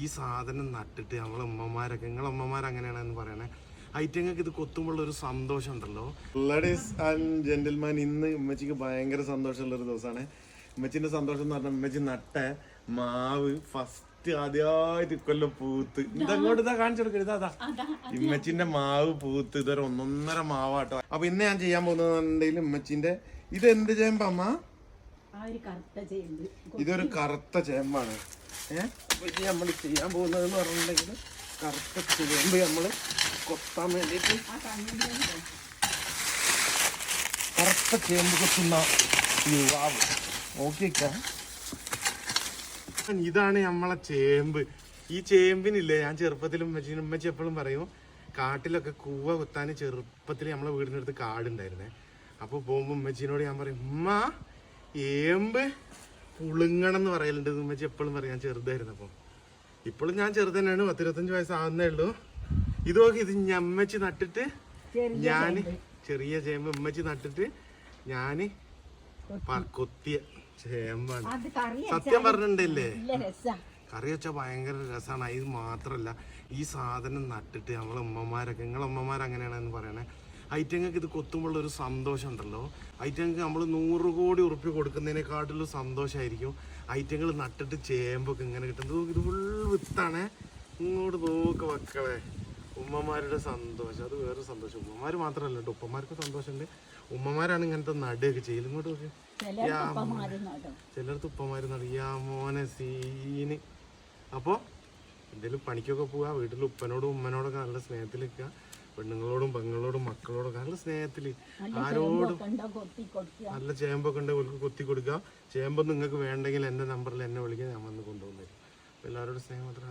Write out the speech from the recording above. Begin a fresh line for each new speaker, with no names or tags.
ഈ സാധനം നട്ടിട്ട് നമ്മളെ ഉമ്മമാരൊക്കെ നിങ്ങളെ ഉമ്മമാരങ്ങനെയാണെന്ന് പറയണേ. ഐറ്റങ്ങൾക്ക് ഇത് കൊത്തുമ്പോൾ ഒരു സന്തോഷം ഉണ്ടല്ലോ. ലേഡീസ് ആൻഡ് ജെന്റിൽമാൻ, ഇന്ന് ഉമ്മച്ചിക്ക് ഭയങ്കര സന്തോഷമുള്ളൊരു ദിവസമാണ്. ഉമ്മച്ചിന്റെ സന്തോഷം എന്ന് പറഞ്ഞാൽ ഉമ്മച്ചി നട്ട മാവ് ഫസ്റ്റ് ആദ്യമായിട്ട് കൊല്ലം പൂത്ത്. ഇതങ്ങോട്ട് ഇതാ കാണിച്ചു കൊടുക്കരുത്. അതാ ഉമ്മച്ചിന്റെ മാവ് പൂത്ത്. ഇതൊരു 1.5 മാവാട്ടോ. അപ്പൊ ഇന്ന് ഞാൻ ചെയ്യാൻ പോകുന്നതെന്നുണ്ടെങ്കിൽ ഉമ്മച്ചിന്റെ ഇത് എന്ത് ചേമ്പാ അമ്മ? ഇതൊരു കറുത്ത ചേമ്പാണ്. അപ്പൊ ഇത് നമ്മൾ ചെയ്യാൻ പോകുന്നതെന്ന് പറഞ്ഞിട്ടുണ്ടെങ്കിൽ കറുത്ത ചേമ്പ് നമ്മള് കൊത്താൻ വേണ്ടിട്ട് കറുത്ത ചേമ്പ് കൊത്തുന്ന യുവാവ് നോക്കിയേക്കാം. ഇതാണ് നമ്മളെ ചേമ്പ്. ഈ ചേമ്പിനില്ലേ, ഞാൻ ചെറുപ്പത്തിലും ഉമ്മച്ചി എപ്പോഴും പറയും, കാട്ടിലൊക്കെ കൂവ കുത്താൻ ചെറുപ്പത്തിൽ നമ്മളെ വീടിനടുത്ത് കാടുണ്ടായിരുന്നേ. അപ്പോൾ പോകുമ്പോൾ ഉമ്മച്ചീനോട് ഞാൻ പറയും, ഉമ്മ ഏമ്പ് പുളുങ്ങണം എന്ന് പറയലുണ്ട്. ഉമ്മച്ചി എപ്പോഴും പറയും. ഞാൻ ചെറുതായിരുന്നു. അപ്പം ഇപ്പോഴും ഞാൻ ചെറുത് തന്നെയാണ്. 10-25 വയസ്സാവുന്നേ ഉള്ളൂ. ഇത് നോക്കി, ഇത് ഉമ്മച്ചി നട്ടിട്ട് ഞാൻ ചെറിയ ചേമ്പ് ഉമ്മച്ചി നട്ടിട്ട് ഞാന് കൊത്തിയ ചേമ്പാണ്. സത്യം പറഞ്ഞിട്ടുണ്ടല്ലേ, കറി വെച്ചാൽ ഭയങ്കര രസമാണ്. ഇത് മാത്രല്ല, ഈ സാധനം നട്ടിട്ട് നമ്മളെ ഉമ്മമാരൊക്കെ നിങ്ങളെ ഉമ്മമാരങ്ങനെയാണെന്ന് പറയണേ. ഐറ്റങ്ങൾക്ക് ഇത് കൊത്തുമ്പോൾ ഒരു സന്തോഷം ഉണ്ടല്ലോ. ഐറ്റങ്ങൾക്ക് നമ്മൾ 100 കോടി ഉറുപ്പ്യ കൊടുക്കുന്നതിനെക്കാട്ടിലും സന്തോഷമായിരിക്കും ഐറ്റങ്ങൾ നട്ടിട്ട് ചേമ്പൊക്കെ ഇങ്ങനെ കിട്ടുന്നത്. ഇത് ഫുൾ വിത്താണ്. ഇങ്ങോട്ട് നോക്ക് മക്കളെ, ഉമ്മമാരുടെ സന്തോഷം അത് വേറെ സന്തോഷം. ഉമ്മമാർ മാത്രമല്ല കേട്ടോ, ഉപ്പമാർക്ക് സന്തോഷമുണ്ട്. ഉമ്മമാരാണ് ഇങ്ങനത്തെ നടുകയൊക്കെ ചെയ്യല്. ഇങ്ങോട്ട് നോക്ക്, ചിലടത്ത് ഉപ്പമാര് നടിയാ മോനെ സീന്. അപ്പോൾ എന്തെങ്കിലും പണിക്കൊക്കെ പോവുക, വീട്ടിൽ ഉപ്പനോടും ഉമ്മനോടൊക്കെ നല്ല സ്നേഹത്തിൽ നിൽക്കുക, പെണ്ണുങ്ങളോടും പെങ്ങളോടും മക്കളോടൊക്കെ നല്ല സ്നേഹത്തിൽ, ആരോടും നല്ല ചേമ്പൊക്കെ ഉണ്ട് ഓൾക്ക് കൊത്തി കൊടുക്കുക. ചേമ്പൊന്നും നിങ്ങൾക്ക് വേണ്ടെങ്കിൽ എൻ്റെ നമ്പറിൽ എന്നെ വിളിക്കുക, ഞാൻ വന്ന് കൊണ്ടുപോകുന്നത്. അപ്പോൾ എല്ലാവരോടും സ്നേഹം മാത്രം.